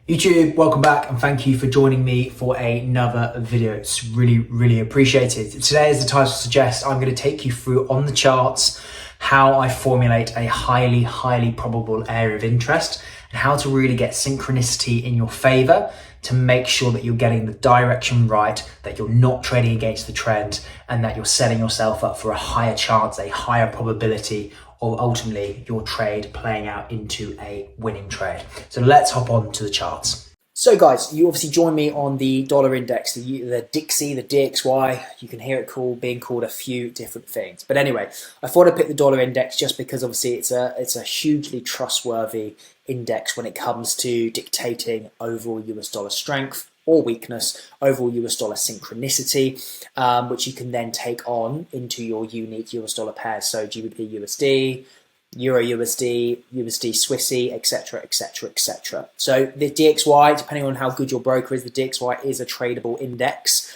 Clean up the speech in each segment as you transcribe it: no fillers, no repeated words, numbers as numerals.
YouTube, welcome back and thank you for joining me for another video. It's really appreciated. Today, as the title suggests, I'm going to take you through on the charts how I formulate a highly probable area of interest and how to really get synchronicity in your favor to make sure that you're getting the direction right, that you're not trading against the trend, and that you're setting yourself up for a higher chance, a higher probability of ultimately your trade playing out into a winning trade. So let's hop on to the charts. So guys, you obviously join me on the dollar index, the Dixie, the DXY. You can hear it being called a few different things. But anyway, I thought I'd pick the dollar index just because obviously it's a hugely trustworthy index when it comes to dictating overall US dollar strength or weakness, overall US dollar synchronicity, which you can then take on into your unique US dollar pairs. So GBP USD, Euro USD, USD Swissy, etc. So the DXY, depending on how good your broker is, the DXY is a tradable index,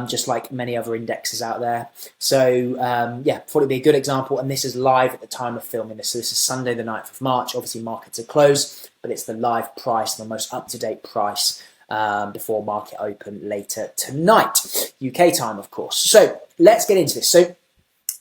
just like many other indexes out there. So yeah, thought it'd be a good example, and this is live at the time of filming this. So this is Sunday the 9th of March. Obviously markets are closed, but it's the live price, the most up-to-date price before market open later tonight, UK time, of course. So let's get into this. So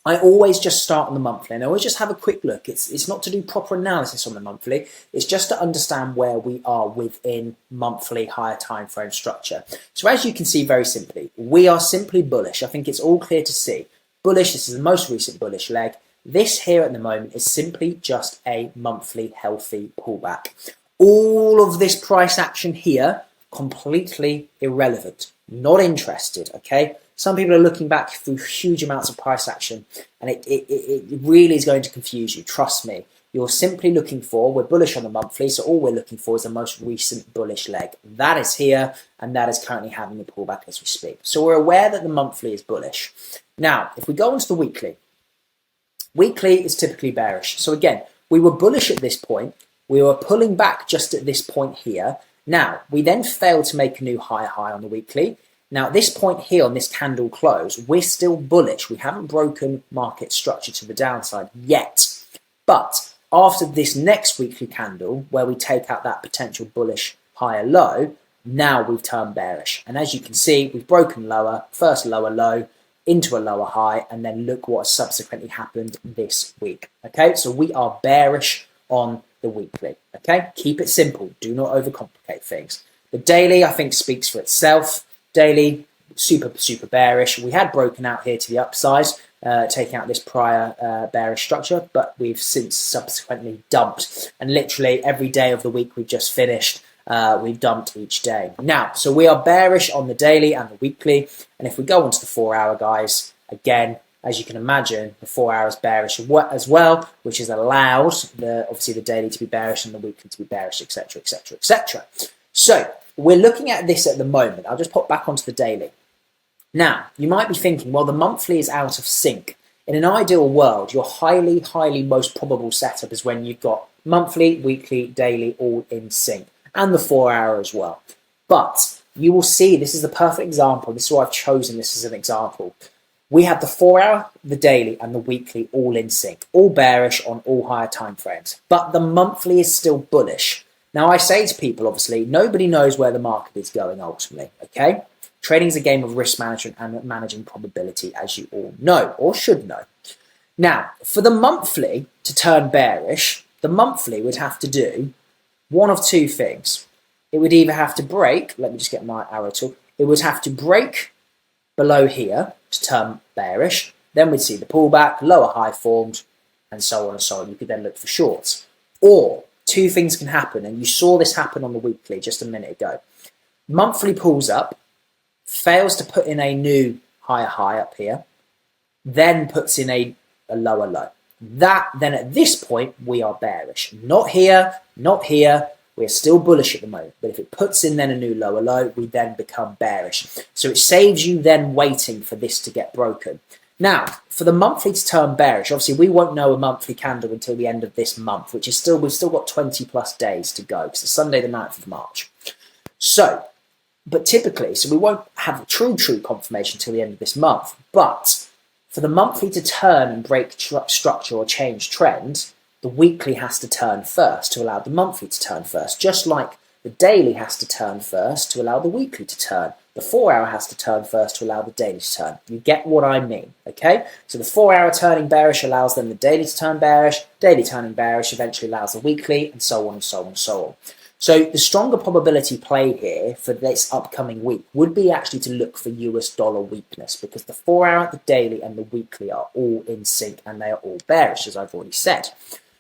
I always just start on the monthly, and I always just have a quick look. It's not to do proper analysis on the monthly. It's just to understand where we are within monthly higher time frame structure. So as you can see very simply, we are simply bullish. I think it's all clear to see. Bullish, this is the most recent bullish leg. This here at the moment is simply just a monthly healthy pullback. All of this price action here, completely irrelevant, not interested, okay? Some people are looking back through huge amounts of price action, and it really is going to confuse you, trust me. You're simply looking for, we're bullish on the monthly, so all we're looking for is the most recent bullish leg. That is here, and that is currently having a pullback as we speak. So we're aware that the monthly is bullish. Now, if we go on to the weekly is typically bearish. So again, we were bullish at this point, we were pulling back just at this point here. Now, we then failed to make a new higher high on the weekly. Now, at this point here on this candle close, we're still bullish. We haven't broken market structure to the downside yet. But after this next weekly candle, where we take out that potential bullish higher low, now we've turned bearish. And as you can see, we've broken lower, first lower low, into a lower high, and then look what has subsequently happened this week. Okay, so we are bearish on the weekly. Okay, keep it simple. Do not overcomplicate things. The daily, I think, speaks for itself. Daily, super bearish. We had broken out here to the upside, taking out this prior bearish structure, but we've since subsequently dumped. And literally every day of the week we've just finished, we've dumped each day. Now, so we are bearish on the daily and the weekly. And if we go onto the 4-hour, guys, again, as you can imagine, the 4 hours bearish as well, which has allowed obviously the daily to be bearish and the weekly to be bearish, etc. So we're looking at this at the moment. I'll just pop back onto the daily. Now, you might be thinking, well, the monthly is out of sync. In an ideal world, your highly most probable setup is when you've got monthly, weekly, daily, all in sync, and the 4-hour as well. But you will see, this is the perfect example. This is why I've chosen this as an example. We have the 4-hour, the daily, and the weekly all in sync, all bearish on all higher time frames. But the monthly is still bullish. Now, I say to people, obviously, nobody knows where the market is going ultimately, okay? Trading is a game of risk management and managing probability, as you all know, or should know. Now, for the monthly to turn bearish, the monthly would have to do one of two things. It would either have to break, let me just get my arrow tool, it would have to break below here to turn bearish, then we'd see the pullback, lower high formed, and so on and so on. You could then look for shorts. Or two things can happen, and you saw this happen on the weekly just a minute ago. Monthly pulls up, fails to put in a new higher high up here, then puts in a lower low. That, then at this point, we are bearish. Not here, not here. We're still bullish at the moment, but if it puts in then a new lower low, we then become bearish. So it saves you then waiting for this to get broken. Now, for the monthly to turn bearish, obviously we won't know a monthly candle until the end of this month, which is still, we've still got 20 plus days to go, because it's Sunday the 9th of March. So, but typically, so we won't have true confirmation till the end of this month, but for the monthly to turn and break structure or change trend, the weekly has to turn first to allow the monthly to turn first, just like the daily has to turn first to allow the weekly to turn. The 4 hour has to turn first to allow the daily to turn. You get what I mean, okay? So the 4 hour turning bearish allows then the daily to turn bearish, daily turning bearish eventually allows the weekly, and so on and so on and so on. So the stronger probability play here for this upcoming week would be actually to look for US dollar weakness, because the 4 hour, the daily, and the weekly are all in sync and they are all bearish, as I've already said.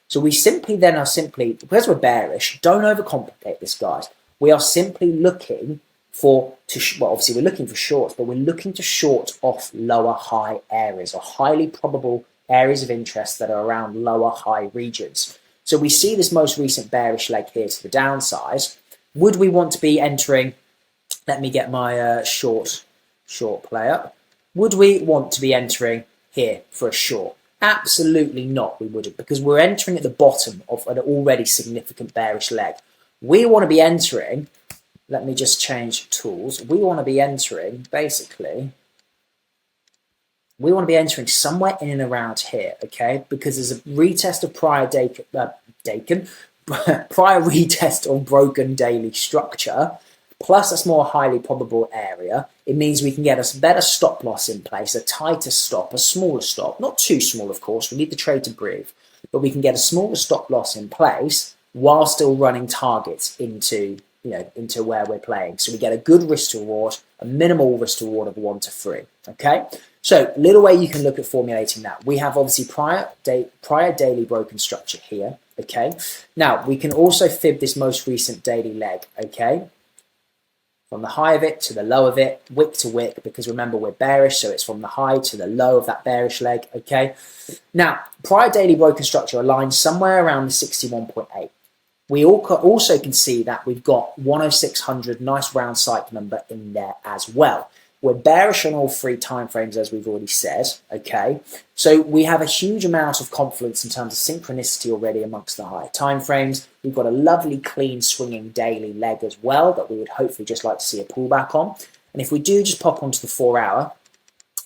So we simply then are simply, because we're bearish, don't overcomplicate this, guys. We are simply looking for, well, obviously we're looking for shorts, but we're looking to short off lower high areas or highly probable areas of interest that are around lower high regions. So we see this most recent bearish leg here to the downside. Would we want to be entering, let me get my short play up. Would we want to be entering here for a short? Absolutely not, we wouldn't, because we're entering at the bottom of an already significant bearish leg. We want to be entering, let me just change tools. We want to be entering, basically, we want to be entering somewhere in and around here, okay? Because there's a retest of prior prior retest of broken daily structure, plus a more highly probable area. It means we can get a better stop loss in place, a tighter stop, a smaller stop. Not too small, of course. We need the trade to breathe. But we can get a smaller stop loss in place while still running targets into where we're playing. So we get a good risk to reward, a minimal risk to reward of 1 to 3. Okay, so little way you can look at formulating that. We have obviously prior daily broken structure here. Okay, now we can also fib this most recent daily leg. Okay, from the high of it to the low of it, wick to wick, because remember we're bearish, so it's from the high to the low of that bearish leg. Okay, now prior daily broken structure aligns somewhere around the 61.8. We also can see that we've got 10600, nice round cycle number in there as well. We're bearish on all 3 timeframes, as we've already said, okay? So we have a huge amount of confluence in terms of synchronicity already amongst the higher timeframes. We've got a lovely, clean, swinging daily leg as well that we would hopefully just like to see a pullback on. And if we do just pop onto the 4 hour,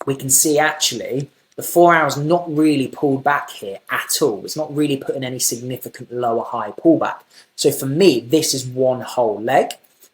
we can see actually the 4 hours not really pulled back here at all. It's not really putting any significant lower high pullback. So for me, this is one whole leg,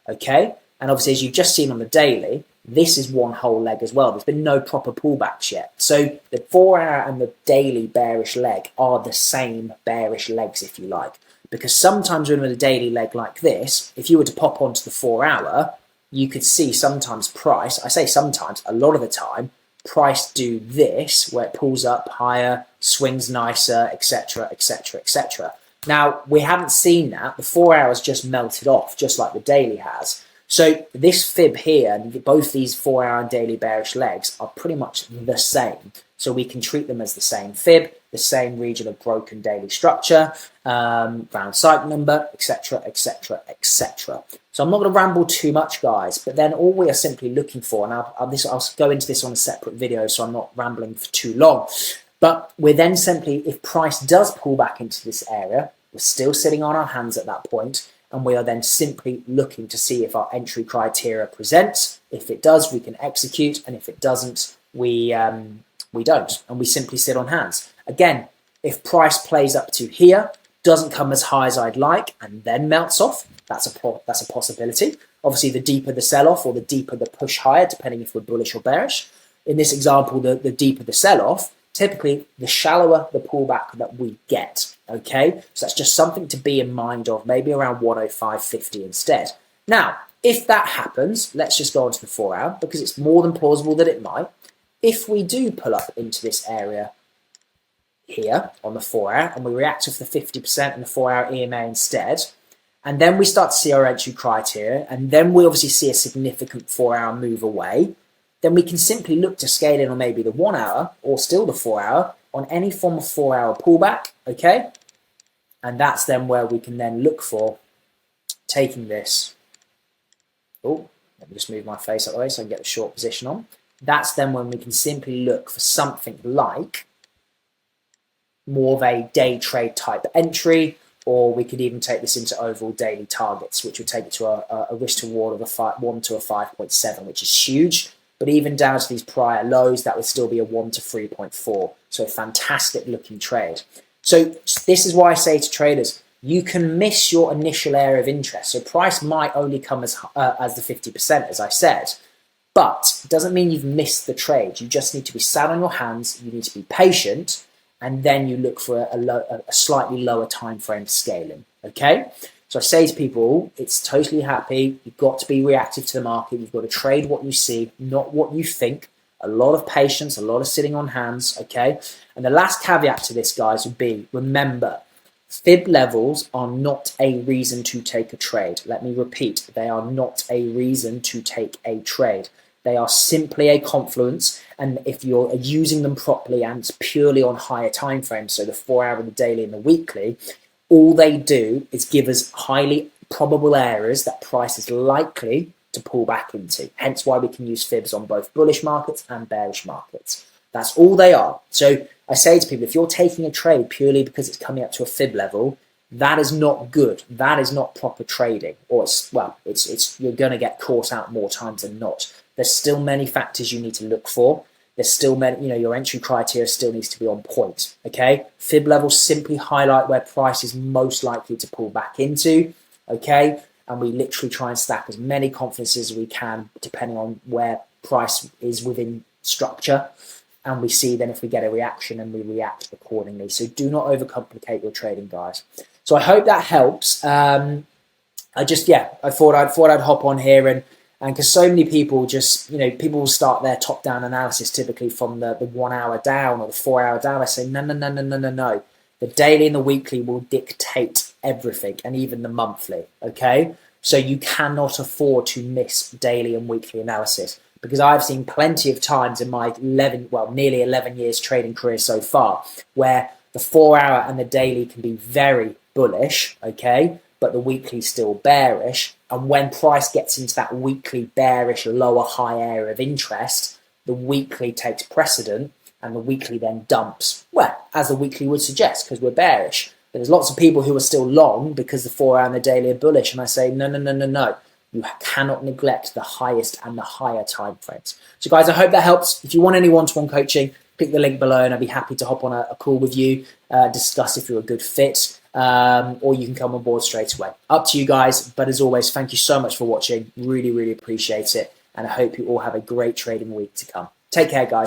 okay? And obviously, as you've just seen on the daily, this is one whole leg as well. There's been no proper pullbacks yet. So the 4 hour and the daily bearish leg are the same bearish legs, if you like. Because sometimes when with a daily leg like this, if you were to pop onto the 4 hour, you could see sometimes price, I say sometimes, a lot of the time, price do this, where it pulls up higher, swings nicer, etc., etc., etc. Now, we haven't seen that. The 4 hours just melted off, just like the daily has. So this fib here, both these 4 hour and daily bearish legs are pretty much the same. So we can treat them as the same fib, the same region of broken daily structure, round cycle number, etc., etc., etc. So I'm not going to ramble too much, guys, but then all we are simply looking for, and I'll go into this on a separate video, so I'm not rambling for too long, but we're then simply, if price does pull back into this area, we're still sitting on our hands at that point, and we are then simply looking to see if our entry criteria presents. If it does, we can execute, and if it doesn't, we don't, and we simply sit on hands. Again, if price plays up to here, doesn't come as high as I'd like, and then melts off, that's a possibility. Obviously, the deeper the sell-off or the deeper the push higher, depending if we're bullish or bearish. In this example, the deeper the sell-off, typically the shallower the pullback that we get, okay? So that's just something to be in mind of, maybe around 105.50 instead. Now, if that happens, let's just go on to the 4 hour, because it's more than plausible that it might. If we do pull up into this area here on the 4 hour, and we react with the 50% and the 4 hour EMA instead, and then we start to see our entry criteria, and then we obviously see a significant 4 hour move away, then we can simply look to scale in on maybe the 1 hour or still the 4 hour on any form of 4 hour pullback, okay? And that's then where we can then look for taking this. Oh, let me just move my face out of the way so I can get the short position on. That's then when we can simply look for something like more of a day trade type entry, or we could even take this into overall daily targets, which would take it to a risk to reward of a 1 to a 5.7, which is huge. But even down to these prior lows, that would still be a 1 to 3.4. So a fantastic looking trade. So this is why I say to traders, you can miss your initial area of interest. So price might only come as the 50%, as I said, but it doesn't mean you've missed the trade. You just need to be sat on your hands. You need to be patient, and then you look for a slightly lower time frame scaling. Okay. So I say to people, it's totally happy. You've got to be reactive to the market. You've got to trade what you see, not what you think. A lot of patience, a lot of sitting on hands. Okay. And the last caveat to this, guys, would be, remember, fib levels are not a reason to take a trade. Let me repeat, they are not a reason to take a trade. They are simply a confluence, and if you're using them properly and it's purely on higher time frames, so the 4 hour, the daily and the weekly, all they do is give us highly probable areas that price is likely to pull back into. Hence why we can use fibs on both bullish markets and bearish markets. That's all they are. So I say to people, if you're taking a trade purely because it's coming up to a fib level, that is not good. That is not proper trading. Or you're going to get caught out more times than not. There's still many factors you need to look for. There's still many, your entry criteria still needs to be on point. Okay, fib levels simply highlight where price is most likely to pull back into. Okay, and we literally try and stack as many confidences as we can, depending on where price is within structure. And we see then if we get a reaction and we react accordingly. So do not overcomplicate your trading, guys. So I hope that helps. I thought I'd hop on here and because so many people just, people will start their top-down analysis typically from the 1 hour down or the 4 hour down. I say, no. The daily and the weekly will dictate everything, and even the monthly, okay? So you cannot afford to miss daily and weekly analysis, because I've seen plenty of times in my nearly 11 years trading career so far, where the 4 hour and the daily can be very bullish, okay? But the weekly still bearish. And when price gets into that weekly bearish, lower high area of interest, the weekly takes precedent and the weekly then dumps. Well, as the weekly would suggest, because we're bearish. But there's lots of people who are still long because the 4 hour and the daily are bullish. And I say, no. You cannot neglect the highest and the higher time frames. So guys, I hope that helps. If you want any one-to-one coaching, click the link below and I'd be happy to hop on a call with you, discuss if you're a good fit. Or you can come on board straight away. Up to you guys. But as always, thank you so much for watching. Really, really appreciate it. And I hope you all have a great trading week to come. Take care, guys.